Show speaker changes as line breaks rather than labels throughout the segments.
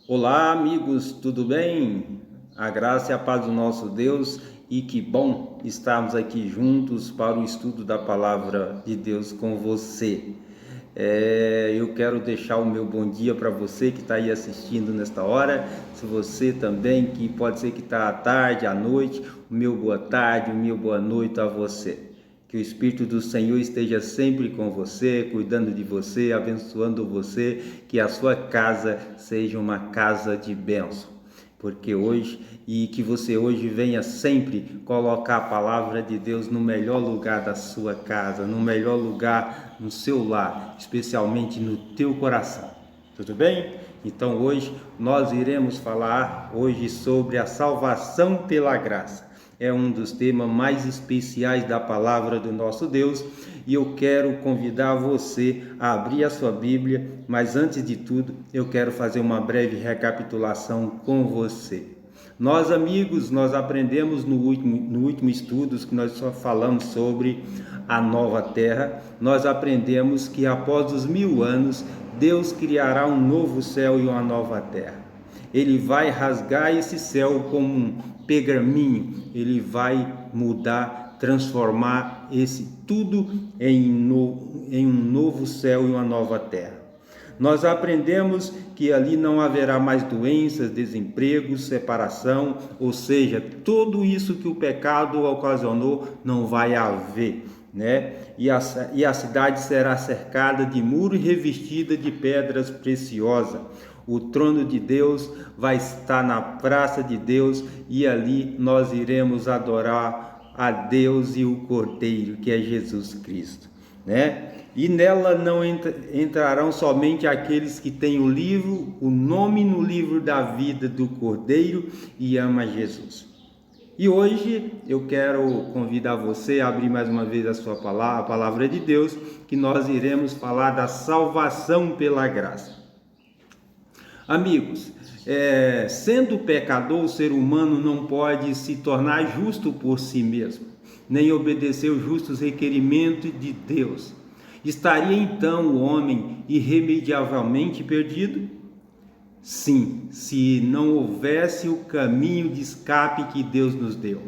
Olá, amigos, tudo bem? A graça e a paz do nosso Deus, e que bom estarmos aqui juntos para o estudo da palavra de Deus com você. Eu quero deixar o meu bom dia para você que está aí assistindo nesta hora. Se você também, que pode ser que está à tarde, à noite, o meu boa tarde, o meu boa noite a você. Que o Espírito do Senhor esteja sempre com você, cuidando de você, abençoando você, que a sua casa seja uma casa de bênção. E que você hoje venha sempre colocar a palavra de Deus no melhor lugar da sua casa, no melhor lugar no seu lar, especialmente no teu coração. Tudo bem? Então hoje nós iremos falar sobre a salvação pela graça. É um dos temas mais especiais da palavra do nosso Deus, e eu quero convidar você a abrir a sua Bíblia, mas antes de tudo, eu quero fazer uma breve recapitulação com você. Nós, amigos, nós aprendemos no último estudo que nós só falamos sobre a nova terra. Nós aprendemos que após os 1000 anos, Deus criará um novo céu e uma nova terra. Ele vai rasgar esse céu como um pergaminho, ele vai mudar, transformar esse tudo em um novo céu e uma nova terra. Nós aprendemos que ali não haverá mais doenças, desemprego, separação, ou seja, tudo isso que o pecado ocasionou não vai haver, né? E a cidade será cercada de muro e revestida de pedras preciosas. O trono de Deus vai estar na praça de Deus, e ali nós iremos adorar a Deus e o Cordeiro, que é Jesus Cristo, né? E nela não entrarão somente aqueles que têm o nome no livro da vida do Cordeiro e ama Jesus. E hoje eu quero convidar você a abrir mais uma vez a palavra de Deus, que nós iremos falar da salvação pela graça. Amigos, sendo pecador, o ser humano não pode se tornar justo por si mesmo, nem obedecer os justos requerimentos de Deus. Estaria então o homem irremediavelmente perdido? Sim, se não houvesse o caminho de escape que Deus nos deu.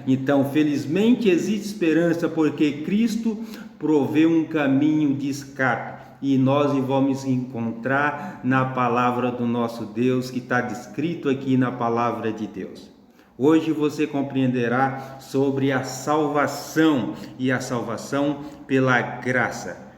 Então, felizmente existe esperança, porque Cristo proveu um caminho de escape, e nós vamos encontrar na palavra do nosso Deus, que está descrito aqui na palavra de Deus. Hoje você compreenderá sobre a salvação, e a salvação pela graça,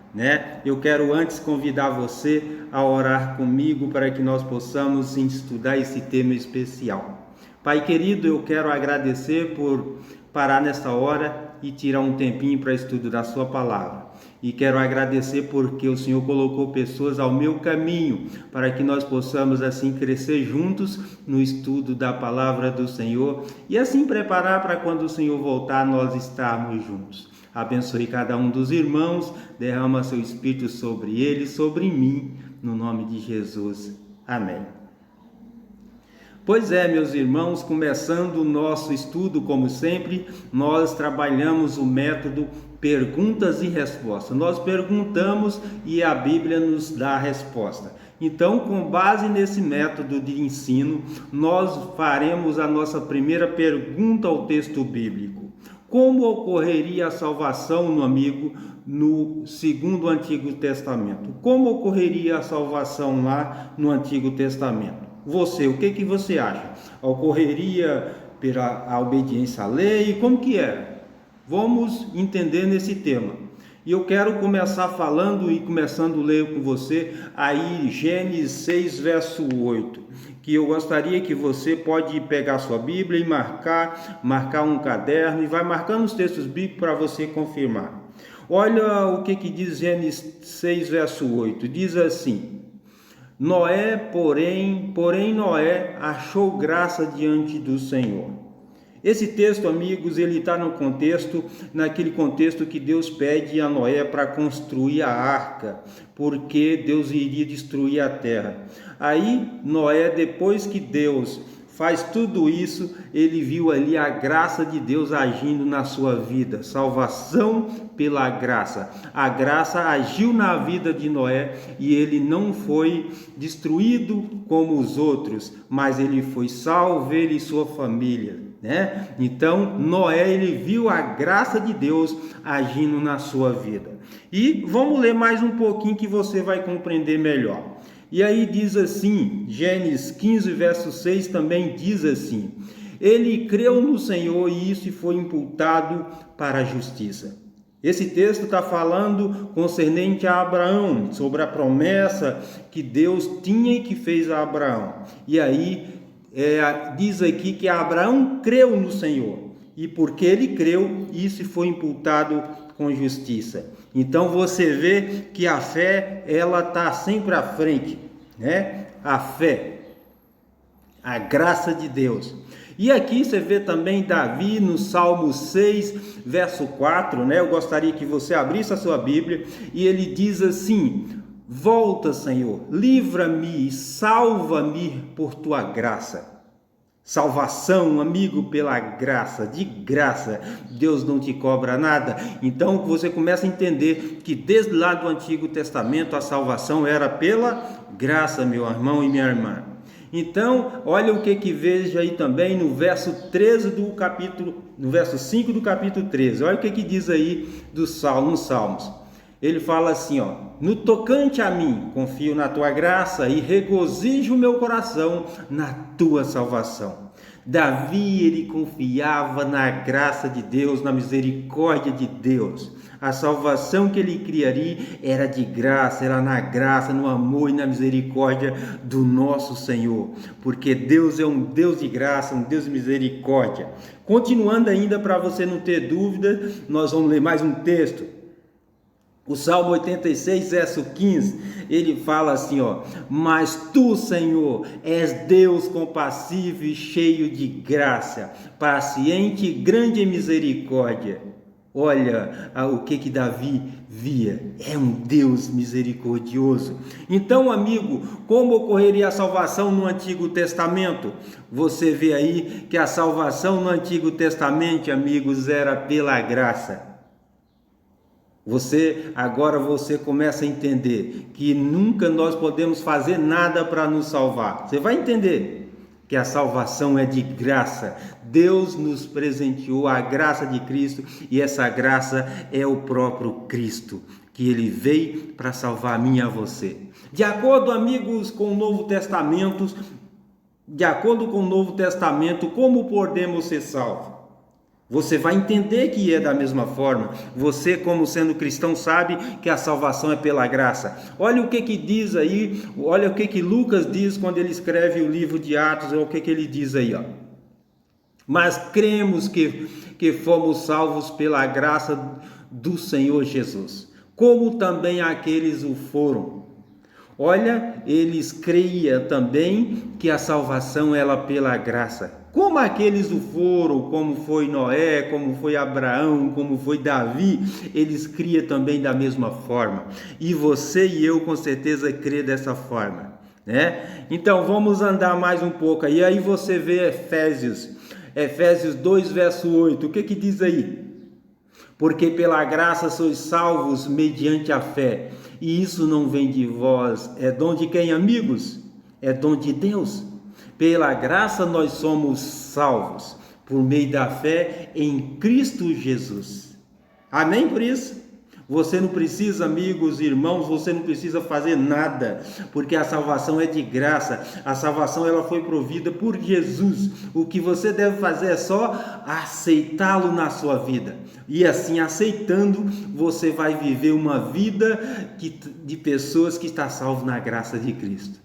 Eu quero antes convidar você a orar comigo para que nós possamos estudar esse tema especial. Pai querido, eu quero agradecer por parar nesta hora e tirar um tempinho para estudo da sua palavra. E quero agradecer porque o Senhor colocou pessoas ao meu caminho, para que nós possamos assim crescer juntos no estudo da palavra do Senhor, e assim preparar para quando o Senhor voltar nós estarmos juntos. Abençoe cada um dos irmãos, derrama seu Espírito sobre eles, sobre mim, no nome de Jesus. Amém. Pois é, meus irmãos, começando o nosso estudo, como sempre, nós trabalhamos o método perguntas e respostas. Nós perguntamos e a Bíblia nos dá a resposta. Então, com base nesse método de ensino, nós faremos a nossa primeira pergunta ao texto bíblico. Como ocorreria a salvação, segundo o Antigo Testamento? Como ocorreria a salvação lá no Antigo Testamento? Você, o que você acha? Ocorreria pela obediência à lei? Como que é? Vamos entender nesse tema. E eu quero começar falando e começando a ler com você aí Gênesis 6, verso 8, que eu gostaria que você pode pegar sua Bíblia e marcar um caderno, e vai marcando os textos bíblicos para você confirmar. Olha o que diz Gênesis 6, verso 8. Diz assim: Noé, porém Noé achou graça diante do Senhor. Esse texto, amigos, ele está naquele contexto que Deus pede a Noé para construir a arca, porque Deus iria destruir a terra. Aí Noé, depois que Deus faz tudo isso, ele viu ali a graça de Deus agindo na sua vida, salvação pela graça. A graça agiu na vida de Noé e ele não foi destruído como os outros, mas ele foi salvo, ele e sua família, né? Então Noé, ele viu a graça de Deus agindo na sua vida. E vamos ler mais um pouquinho que você vai compreender melhor. E aí diz assim, Gênesis 15, verso 6 também diz assim: ele creu no Senhor e isso foi imputado para a justiça. Esse texto está falando concernente a Abraão, sobre a promessa que Deus tinha e que fez a Abraão. E aí diz aqui que Abraão creu no Senhor. E porque ele creu, isso foi imputado com justiça. Então você vê que a fé, ela está sempre à frente, né? A fé, a graça de Deus. E aqui você vê também Davi no Salmo 6, verso 4, né? Eu gostaria que você abrisse a sua Bíblia e ele diz assim: volta, Senhor, livra-me, salva-me por tua graça. Salvação, amigo, pela graça, de graça, Deus não te cobra nada. Então você começa a entender que desde lá do Antigo Testamento a salvação era pela graça, meu irmão e minha irmã. Então, olha o que veja aí também no verso 13 do capítulo, no verso 5 do capítulo 13. Olha o que diz aí nos Salmos. Ele fala assim, ó: no tocante a mim, confio na tua graça e regozijo o meu coração na tua salvação. Davi, ele confiava na graça de Deus, na misericórdia de Deus. A salvação que ele criaria era de graça, era na graça, no amor e na misericórdia do nosso Senhor. Porque Deus é um Deus de graça, um Deus de misericórdia. Continuando ainda, para você não ter dúvida, nós vamos ler mais um texto. O Salmo 86, verso 15, ele fala assim, ó: mas tu, Senhor, és Deus compassivo e cheio de graça, paciente e grande em misericórdia. Olha o que Davi via, é um Deus misericordioso. Então, amigo, como ocorreria a salvação no Antigo Testamento? Você vê aí que a salvação no Antigo Testamento, amigos, era pela graça. Agora você começa a entender que nunca nós podemos fazer nada para nos salvar. Você vai entender que a salvação é de graça. Deus nos presenteou a graça de Cristo e essa graça é o próprio Cristo, que ele veio para salvar a mim e a você. De acordo, amigos, com o Novo Testamento, como podemos ser salvos? Você vai entender que é da mesma forma. Você, como sendo cristão, sabe que a salvação é pela graça. Olha o que diz aí, olha o que Lucas diz quando ele escreve o livro de Atos, olha o que ele diz aí, ó. Mas cremos que fomos salvos pela graça do Senhor Jesus, como também aqueles o foram. Olha, eles creiam também que a salvação é pela graça. Como aqueles o foram, como foi Noé, como foi Abraão, como foi Davi, eles criam também da mesma forma. E você e eu com certeza crê dessa forma, né? Então vamos andar mais um pouco. E aí você vê Efésios 2, verso 8. O que diz aí? Porque pela graça sois salvos mediante a fé. E isso não vem de vós. É dom de quem, amigos? É dom de Deus. Pela graça nós somos salvos, por meio da fé em Cristo Jesus. Amém por isso? Você não precisa, amigos, irmãos, você não precisa fazer nada, porque a salvação é de graça. A salvação ela foi provida por Jesus. O que você deve fazer é só aceitá-lo na sua vida. E assim, aceitando, você vai viver uma vida de pessoas que estão salvas na graça de Cristo.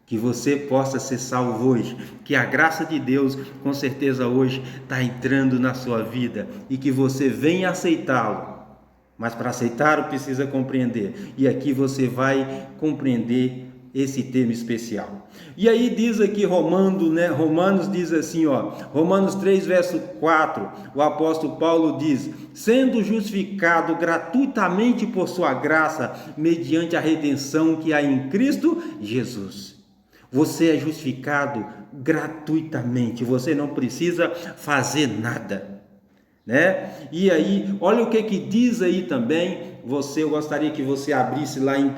Que você possa ser salvo hoje, que a graça de Deus com certeza hoje está entrando na sua vida e que você venha aceitá-lo. Mas para aceitar precisa compreender, e aqui você vai compreender esse termo especial. E aí diz aqui Romanos diz assim, ó, Romanos 3, verso 4, o apóstolo Paulo diz: sendo justificado gratuitamente por sua graça, mediante a redenção que há em Cristo Jesus. Você é justificado gratuitamente, você não precisa fazer nada, né? E aí, olha o que diz aí também. Eu gostaria que você abrisse lá em 1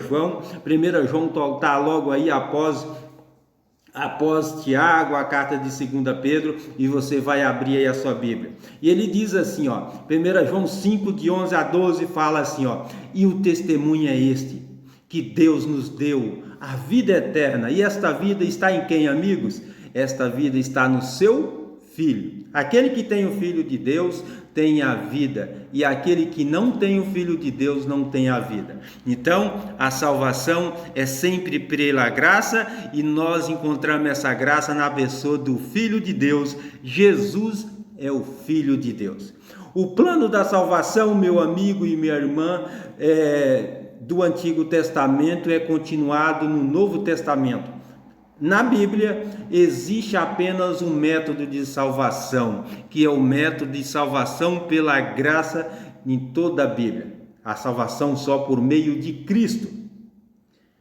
João. 1 João está logo aí após Tiago, a carta de 2 Pedro, e você vai abrir aí a sua Bíblia. E ele diz assim, ó, 1 João 5, de 11 a 12, fala assim, ó: e o testemunho é este, que Deus nos deu a vida eterna. E esta vida está em quem, amigos? Esta vida está no seu Filho. Aquele que tem o Filho de Deus tem a vida, e aquele que não tem o Filho de Deus não tem a vida. Então, a salvação é sempre pela graça, e nós encontramos essa graça na pessoa do Filho de Deus. Jesus é o Filho de Deus. O plano da salvação, meu amigo e minha irmã, do Antigo Testamento é continuado no Novo Testamento. Na Bíblia existe apenas um método de salvação, que é o método de salvação pela graça em toda a Bíblia. A salvação só por meio de Cristo.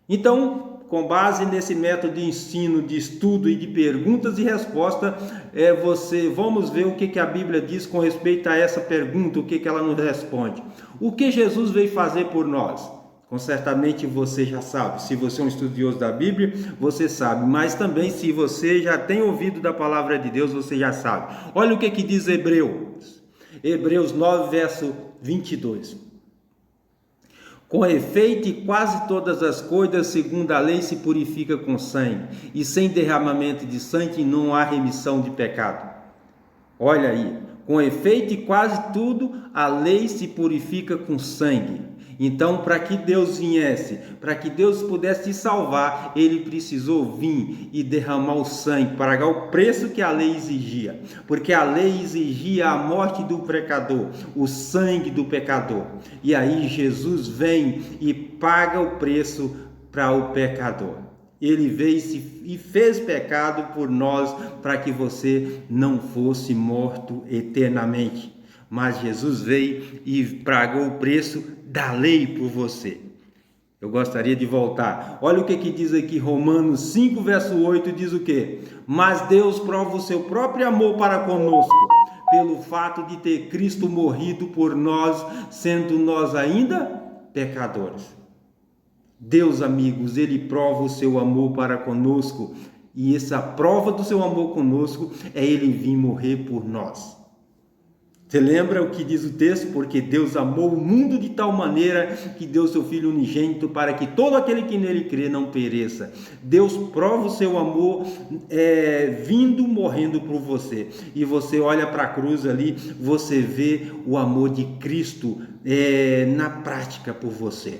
Então, com base nesse método de ensino, de estudo e de perguntas e respostas, vamos ver o que a Bíblia diz com respeito a essa pergunta, o que ela nos responde. O que Jesus veio fazer por nós? Certamente você já sabe. Se você é um estudioso da Bíblia, você sabe. Mas também, se você já tem ouvido da palavra de Deus, você já sabe. Olha o que diz Hebreus 9, verso 22. Com efeito, quase todas as coisas, segundo a lei, se purifica com sangue, e sem derramamento de sangue não há remissão de pecado. Olha aí, com efeito, quase tudo, a lei se purifica com sangue. Então, para que Deus viesse, para que Deus pudesse te salvar, Ele precisou vir e derramar o sangue, pagar o preço que a lei exigia, porque a lei exigia a morte do pecador, o sangue do pecador. E aí Jesus vem e paga o preço para o pecador. Ele veio e fez pecado por nós, para que você não fosse morto eternamente. Mas Jesus veio e pagou o preço da lei por você. Eu gostaria de voltar. Olha o que diz aqui Romanos 5, verso 8, diz o quê? Mas Deus prova o seu próprio amor para conosco, pelo fato de ter Cristo morrido por nós, sendo nós ainda pecadores. Deus, amigos, Ele prova o seu amor para conosco, e essa prova do seu amor conosco é Ele vir morrer por nós. Você lembra o que diz o texto? Porque Deus amou o mundo de tal maneira que deu seu Filho unigênito para que todo aquele que nele crê não pereça. Deus prova o seu amor vindo, morrendo por você. E você olha para a cruz ali, você vê o amor de Cristo na prática por você.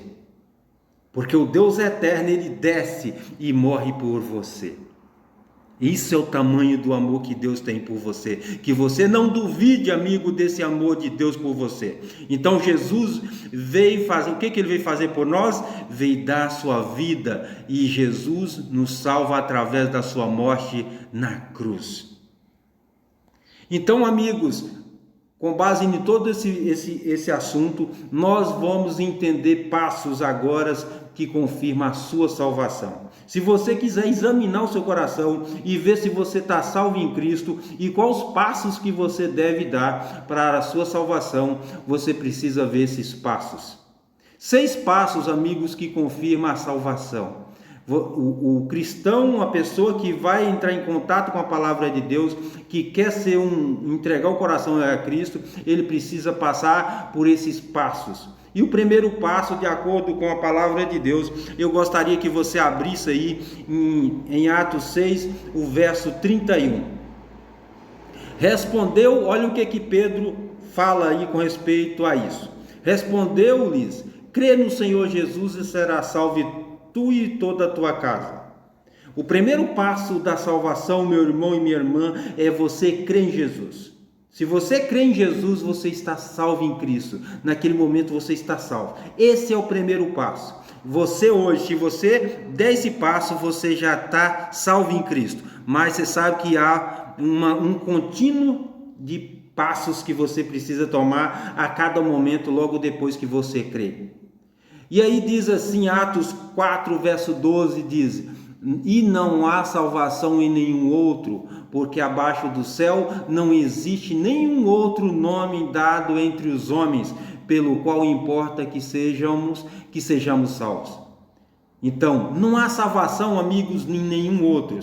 Porque o Deus eterno, Ele desce e morre por você. Isso é o tamanho do amor que Deus tem por você. Que você não duvide, amigo, desse amor de Deus por você. Então Jesus veio fazer, o que Ele veio fazer por nós? Veio dar a sua vida, e Jesus nos salva através da sua morte na cruz. Então, amigos, com base em todo esse assunto, nós vamos entender passos agora que confirmam a sua salvação. Se você quiser examinar o seu coração e ver se você está salvo em Cristo e quais os passos que você deve dar para a sua salvação, você precisa ver esses passos. 6 passos, amigos, que confirmam a salvação. O cristão, a pessoa que vai entrar em contato com a palavra de Deus, que quer entregar o coração a Cristo, ele precisa passar por esses passos. E o primeiro passo, de acordo com a palavra de Deus, eu gostaria que você abrisse aí em Atos 6, o verso 31. Respondeu, olha o que Pedro fala aí com respeito a isso. Respondeu-lhes: crê no Senhor Jesus e será salvo tu e toda a tua casa. O primeiro passo da salvação, meu irmão e minha irmã, é você crer em Jesus. Se você crê em Jesus, você está salvo em Cristo. Naquele momento você está salvo. Esse é o primeiro passo. Você hoje, se você der esse passo, você já está salvo em Cristo. Mas você sabe que há um contínuo de passos que você precisa tomar a cada momento, logo depois que você crê. E aí diz assim, Atos 4, verso 12, diz: e não há salvação em nenhum outro, porque abaixo do céu não existe nenhum outro nome dado entre os homens, pelo qual importa que sejamos salvos. Então, não há salvação, amigos, em nenhum outro.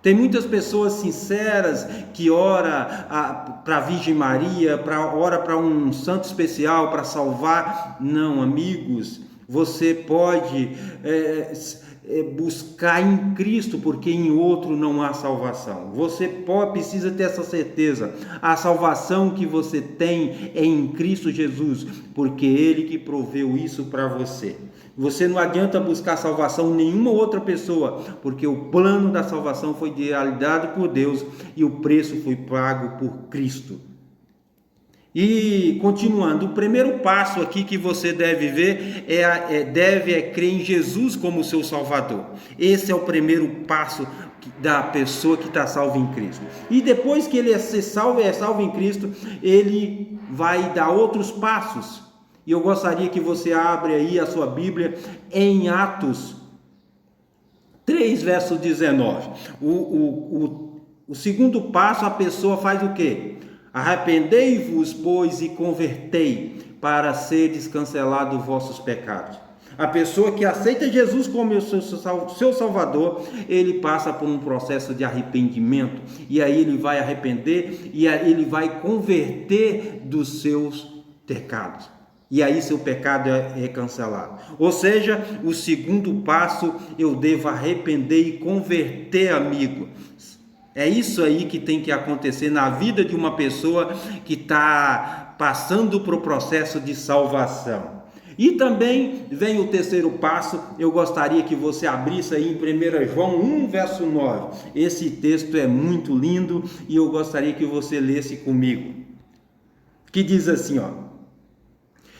Tem muitas pessoas sinceras que ora para a Virgem Maria, ora para um santo especial para salvar. Não, amigos, você pode buscar em Cristo, porque em outro não há salvação. Você precisa ter essa certeza. A salvação que você tem é em Cristo Jesus, porque Ele que proveu isso para você. Você não adianta buscar salvação em nenhuma outra pessoa, porque o plano da salvação foi dado por Deus e o preço foi pago por Cristo. E continuando, o primeiro passo aqui que você deve ver deve crer em Jesus como seu Salvador. Esse é o primeiro passo da pessoa que está salva em Cristo. E depois que ele é salvo em Cristo, ele vai dar outros passos. E eu gostaria que você abra aí a sua Bíblia em Atos 3, verso 19. O segundo passo, a pessoa faz o quê? Arrependei-vos, pois, e convertei, para seres cancelados vossos pecados. A pessoa que aceita Jesus como seu Salvador, ele passa por um processo de arrependimento, e aí ele vai arrepender, e aí ele vai converter dos seus pecados. E aí seu pecado é cancelado. Ou seja, o segundo passo, eu devo arrepender e converter, amigo. É isso aí que tem que acontecer na vida de uma pessoa que está passando por um processo de salvação. E também vem o terceiro passo, eu gostaria que você abrisse aí em 1 João 1, verso 9. Esse texto é muito lindo e eu gostaria que você lesse comigo. Que diz assim, ó: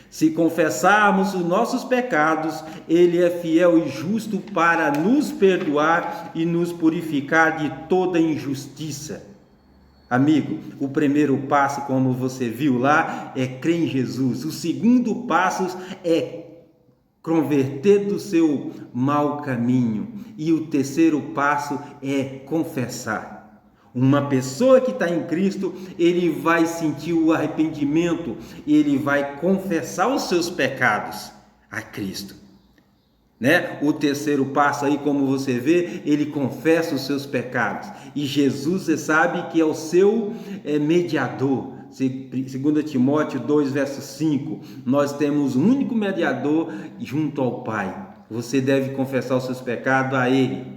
se confessarmos os nossos pecados, Ele é fiel e justo para nos perdoar e nos purificar de toda injustiça. Amigo, o primeiro passo, como você viu lá, é crer em Jesus. O segundo passo é converter do seu mau caminho. E o terceiro passo é confessar. Uma pessoa que está em Cristo, ele vai sentir o arrependimento, ele vai confessar os seus pecados a Cristo. Né? O terceiro passo aí, como você vê, ele confessa os seus pecados. E Jesus, você sabe que é o seu mediador. 2 Timóteo 2, verso 5, nós temos um único mediador junto ao Pai. Você deve confessar os seus pecados a Ele.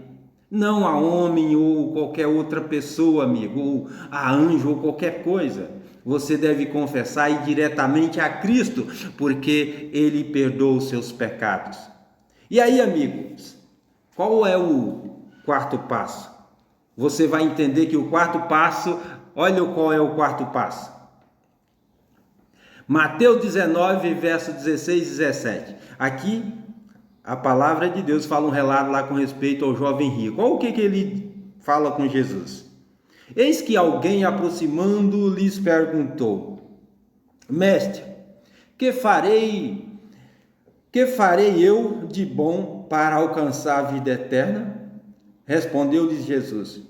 Não a homem ou qualquer outra pessoa, amigo, ou a anjo ou qualquer coisa. Você deve confessar e ir diretamente a Cristo, porque Ele perdoa os seus pecados. E aí, amigos, qual é o quarto passo? Você vai entender que o quarto passo, olha qual é o quarto passo. Mateus 19, verso 16 e 17. Aqui, a palavra de Deus fala um relato lá com respeito ao jovem rico. Olha o que ele fala com Jesus. Eis que alguém, aproximando, lhes perguntou: Mestre, que farei eu de bom para alcançar a vida eterna? Respondeu-lhes Jesus: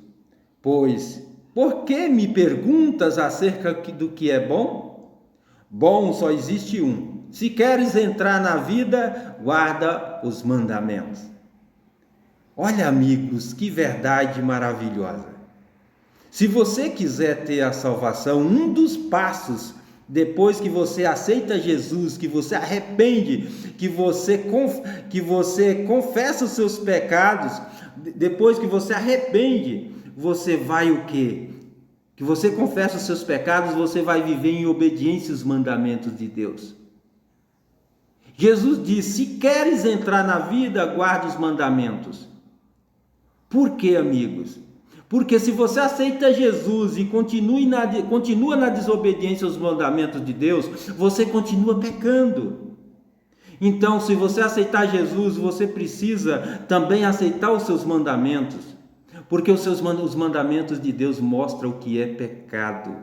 Pois, por que me perguntas acerca do que é bom? Bom só existe um. Se queres entrar na vida, guarda os mandamentos. Olha, amigos, que verdade maravilhosa. Se você quiser ter a salvação, um dos passos, depois que você aceita Jesus, que você arrepende, que você confessa os seus pecados, depois que você arrepende, você vai o quê? Que você confessa os seus pecados, você vai viver em obediência aos mandamentos de Deus. Jesus disse: se queres entrar na vida, guarda os mandamentos. Por quê, amigos? Porque se você aceita Jesus e continua na desobediência aos mandamentos de Deus, você continua pecando. Então, se você aceitar Jesus, você precisa também aceitar os seus mandamentos, porque os mandamentos de Deus mostram o que é pecado.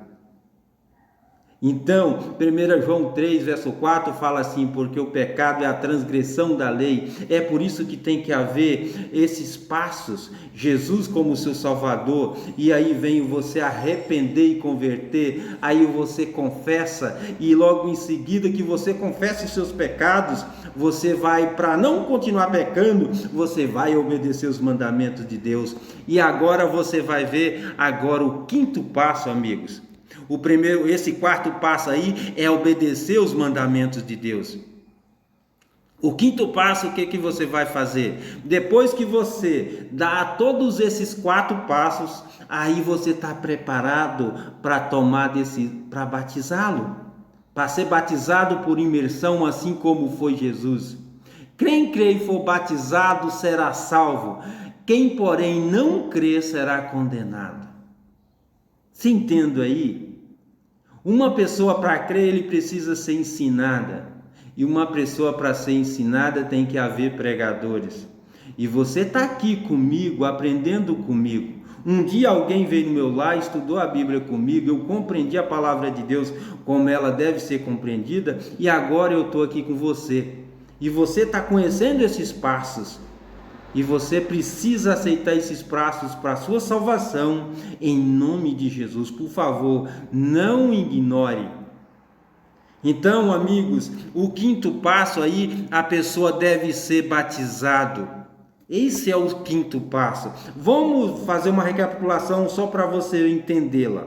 Então, 1 João 3, verso 4 fala assim: porque o pecado é a transgressão da lei. É por isso que tem que haver esses passos, Jesus como seu Salvador, e aí vem você arrepender e converter, aí você confessa, e logo em seguida que você confessa os seus pecados, você vai, para não continuar pecando, você vai obedecer os mandamentos de Deus. E agora você vai ver agora o quinto passo, amigos. Esse quarto passo aí é obedecer os mandamentos de Deus. O quinto passo, o que você vai fazer? Depois que você dá todos esses 4 passos, aí você está preparado para para batizá-lo, para ser batizado por imersão, assim como foi Jesus. Quem crê e for batizado será salvo. Quem, porém, não crê será condenado. Se entende aí? Uma pessoa para crer, ele precisa ser ensinada. E uma pessoa para ser ensinada tem que haver pregadores. E você está aqui comigo, aprendendo comigo. Um dia alguém veio no meu lar, estudou a Bíblia comigo, eu compreendi a palavra de Deus como ela deve ser compreendida, e agora eu estou aqui com você. E você está conhecendo esses passos. E você precisa aceitar esses passos para a sua salvação, em nome de Jesus. Por favor, não ignore. Então, amigos, o quinto passo aí, a pessoa deve ser batizado. Esse é o quinto passo. Vamos fazer uma recapitulação só para você entendê-la.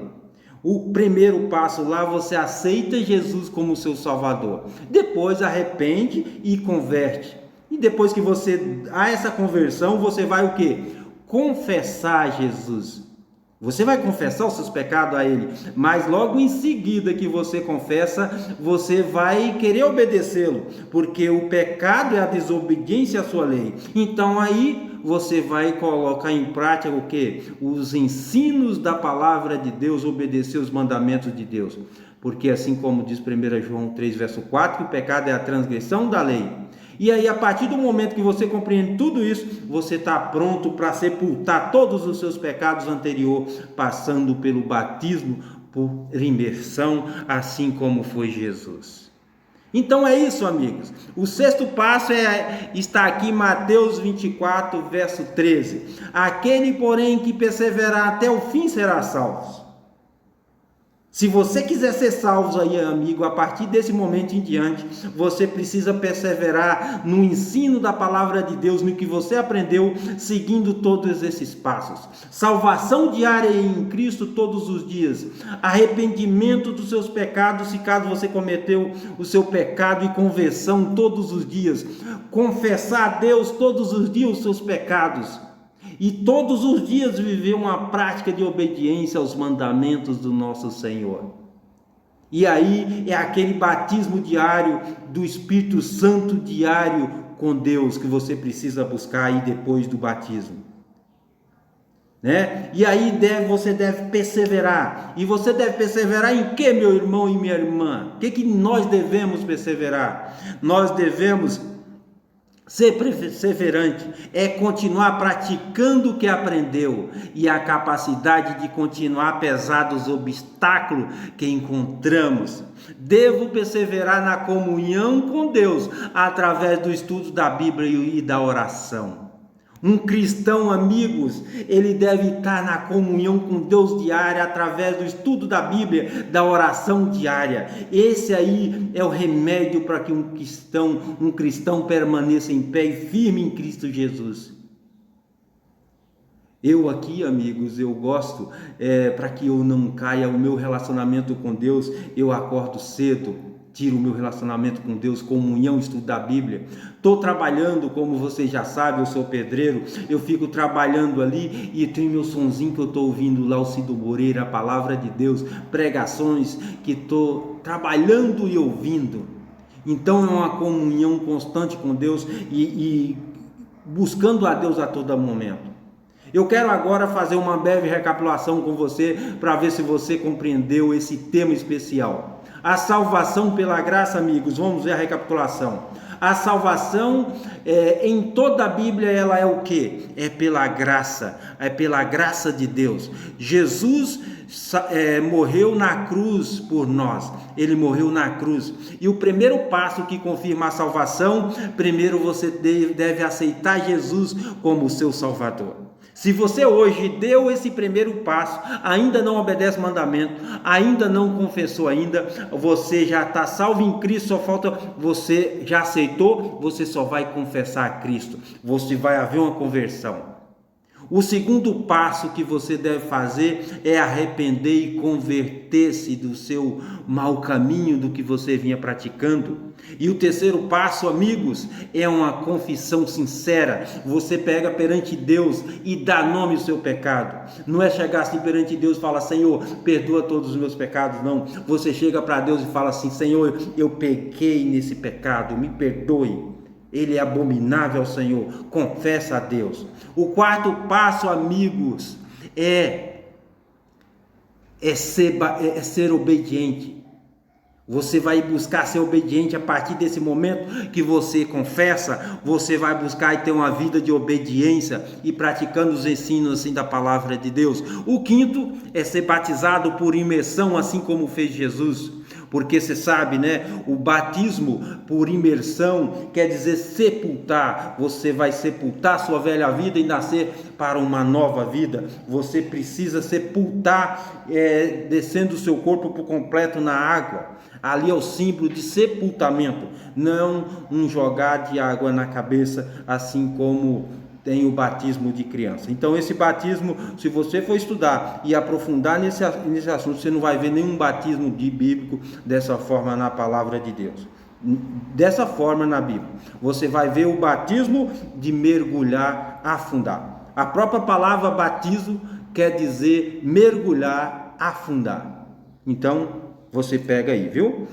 O primeiro passo lá, você aceita Jesus como seu Salvador. Depois arrepende e converte. E depois que você há essa conversão, você vai o quê? Confessar Jesus. Você vai confessar os seus pecados a Ele, mas logo em seguida que você confessa, você vai querer obedecê-lo, porque o pecado é a desobediência à sua lei. Então aí você vai colocar em prática o quê? Os ensinos da palavra de Deus, obedecer os mandamentos de Deus. Porque assim como diz 1 João 3, verso 4, que o pecado é a transgressão da lei. E aí, a partir do momento que você compreende tudo isso, você está pronto para sepultar todos os seus pecados anteriores, passando pelo batismo por imersão, assim como foi Jesus. Então é isso, amigos. O sexto passo está aqui em Mateus 24, verso 13. Aquele, porém, que perseverar até o fim será salvo. Se você quiser ser salvo aí, amigo, a partir desse momento em diante, você precisa perseverar no ensino da palavra de Deus, no que você aprendeu, seguindo todos esses passos. Salvação diária em Cristo todos os dias. Arrependimento dos seus pecados, se caso você cometeu o seu pecado, e conversão todos os dias. Confessar a Deus todos os dias os seus pecados. E todos os dias viver uma prática de obediência aos mandamentos do nosso Senhor. E aí é aquele batismo diário do Espírito Santo diário com Deus que você precisa buscar aí depois do batismo. Né? E aí você deve perseverar. E você deve perseverar em que, meu irmão e minha irmã? O que nós devemos perseverar? Nós devemos ser perseverante, é continuar praticando o que aprendeu, e a capacidade de continuar apesar dos obstáculos que encontramos. Devo perseverar na comunhão com Deus, através do estudo da Bíblia e da oração. Um cristão, amigos, ele deve estar na comunhão com Deus diária, através do estudo da Bíblia, da oração diária. Esse aí é o remédio para que um cristão permaneça em pé e firme em Cristo Jesus. Eu aqui, amigos, eu gosto, para que eu não caia o meu relacionamento com Deus, eu acordo cedo. Tiro o meu relacionamento com Deus, comunhão, estudo da Bíblia. Estou trabalhando, como vocês já sabem, eu sou pedreiro. Eu fico trabalhando ali e tem meu sonzinho que eu estou ouvindo lá, o Cido Moreira, a palavra de Deus, pregações que estou trabalhando e ouvindo. Então é uma comunhão constante com Deus e buscando a Deus a todo momento. Eu quero agora fazer uma breve recapitulação com você para ver se você compreendeu esse tema especial. A salvação pela graça, amigos, vamos ver a recapitulação. A salvação em toda a Bíblia, ela é o quê? É pela graça de Deus. Jesus morreu na cruz por nós. Ele morreu na cruz. E o primeiro passo que confirma a salvação, primeiro você deve aceitar Jesus como seu Salvador. Se você hoje deu esse primeiro passo, ainda não obedece mandamento, ainda não confessou ainda, você já está salvo em Cristo, só falta, você já aceitou, você só vai confessar a Cristo, você vai haver uma conversão. O segundo passo que você deve fazer é arrepender e converter-se do seu mau caminho, do que você vinha praticando. E o terceiro passo, amigos, é uma confissão sincera. Você pega perante Deus e dá nome ao seu pecado. Não é chegar assim perante Deus e falar: Senhor, perdoa todos os meus pecados. Não, você chega para Deus e fala assim: Senhor, eu pequei nesse pecado, me perdoe. Ele é abominável ao Senhor. Confessa a Deus. O quarto passo, amigos, é ser obediente. Você vai buscar ser obediente a partir desse momento que você confessa. Você vai buscar e ter uma vida de obediência e praticando os ensinos assim da palavra de Deus. O quinto é ser batizado por imersão, assim como fez Jesus. Porque você sabe, né? O batismo por imersão quer dizer sepultar. Você vai sepultar sua velha vida e nascer para uma nova vida. Você precisa sepultar, descendo o seu corpo por completo na água. Ali é o símbolo de sepultamento, não um jogar de água na cabeça, assim como tem o batismo de criança. Então esse batismo, se você for estudar e aprofundar nesse assunto, você não vai ver nenhum batismo bíblico dessa forma na palavra de Deus. Dessa forma na Bíblia. Você vai ver o batismo de mergulhar, afundar. A própria palavra batismo quer dizer mergulhar, afundar. Então você pega aí, viu?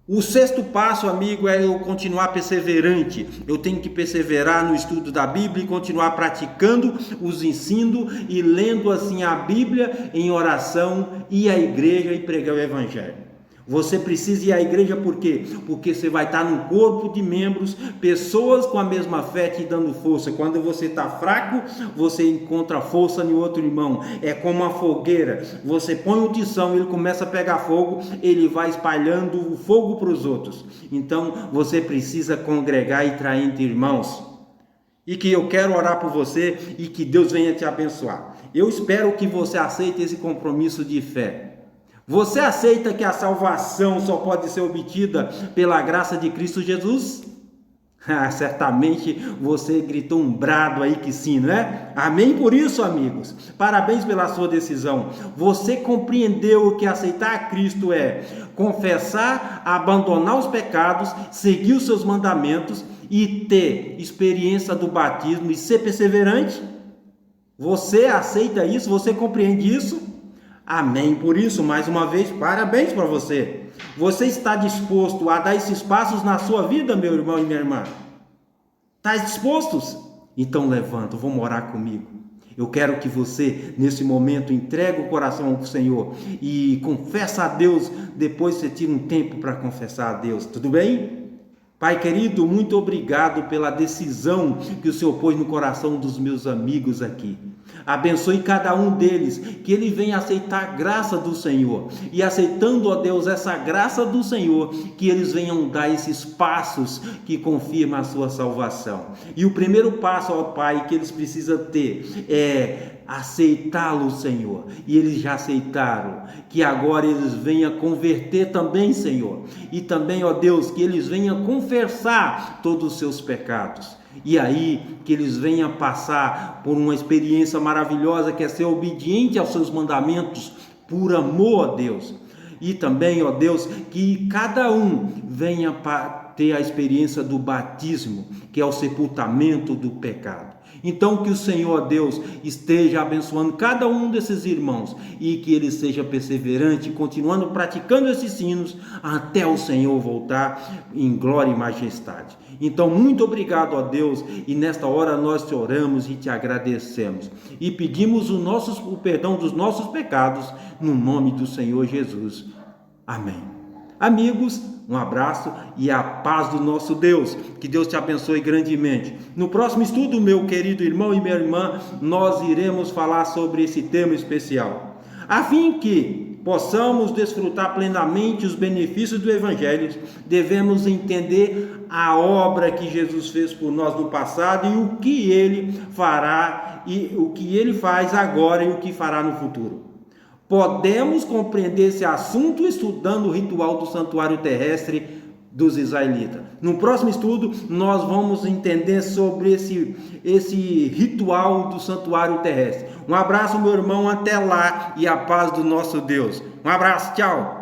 O sexto passo, amigo, é eu continuar perseverante. Eu tenho que perseverar no estudo da Bíblia e continuar praticando os ensinos e lendo assim a Bíblia em oração, ir à igreja e pregar o Evangelho. Você precisa ir à igreja por quê? Porque você vai estar num corpo de membros, pessoas com a mesma fé te dando força. Quando você está fraco, você encontra força em outro irmão. É como uma fogueira. Você põe o tição, ele começa a pegar fogo, ele vai espalhando o fogo para os outros. Então você precisa congregar e trair entre irmãos. E que eu quero orar por você e que Deus venha te abençoar. Eu espero que você aceite esse compromisso de fé. Você aceita que a salvação só pode ser obtida pela graça de Cristo Jesus? Certamente você gritou um brado aí que sim, não é? Amém por isso, amigos. Parabéns pela sua decisão. Você compreendeu que aceitar a Cristo é confessar, abandonar os pecados, seguir os seus mandamentos e ter experiência do batismo e ser perseverante? Você aceita isso? Você compreende isso? Amém por isso, mais uma vez, parabéns para você. Você está disposto a dar esses passos na sua vida, meu irmão e minha irmã? Está dispostos? Então levanta, vamos orar comigo. Eu quero que você, nesse momento, entregue o coração ao Senhor e confessa a Deus. Depois você tira um tempo para confessar a Deus, tudo bem? Pai querido, muito obrigado pela decisão que o Senhor pôs no coração dos meus amigos aqui. Abençoe cada um deles, que ele venha aceitar a graça do Senhor. E aceitando, ó Deus, essa graça do Senhor, que eles venham dar esses passos que confirmam a sua salvação. E o primeiro passo, ó Pai, que eles precisam ter é aceitá-lo, Senhor. E eles já aceitaram. Que agora eles venham converter também, Senhor. E também, ó Deus, que eles venham confessar todos os seus pecados. E aí que eles venham passar por uma experiência maravilhosa que é ser obediente aos seus mandamentos por amor a Deus. E também, ó Deus, que cada um venha ter a experiência do batismo, que é o sepultamento do pecado. Então que o Senhor Deus esteja abençoando cada um desses irmãos e que ele seja perseverante, continuando praticando esses sinos até o Senhor voltar em glória e majestade. Então muito obrigado a Deus, e nesta hora nós te oramos e te agradecemos e pedimos o perdão dos nossos pecados no nome do Senhor Jesus. Amém. Amigos, um abraço e a paz do nosso Deus. Que Deus te abençoe grandemente. No próximo estudo, meu querido irmão e minha irmã, nós iremos falar sobre esse tema especial, a fim que possamos desfrutar plenamente os benefícios do Evangelho. Devemos entender a obra que Jesus fez por nós no passado e o que Ele fará, e o que Ele faz agora e o que fará no futuro. Podemos compreender esse assunto estudando o ritual do santuário terrestre dos israelitas. No próximo estudo, nós vamos entender sobre esse ritual do santuário terrestre. Um abraço, meu irmão, até lá, e a paz do nosso Deus. Um abraço, tchau!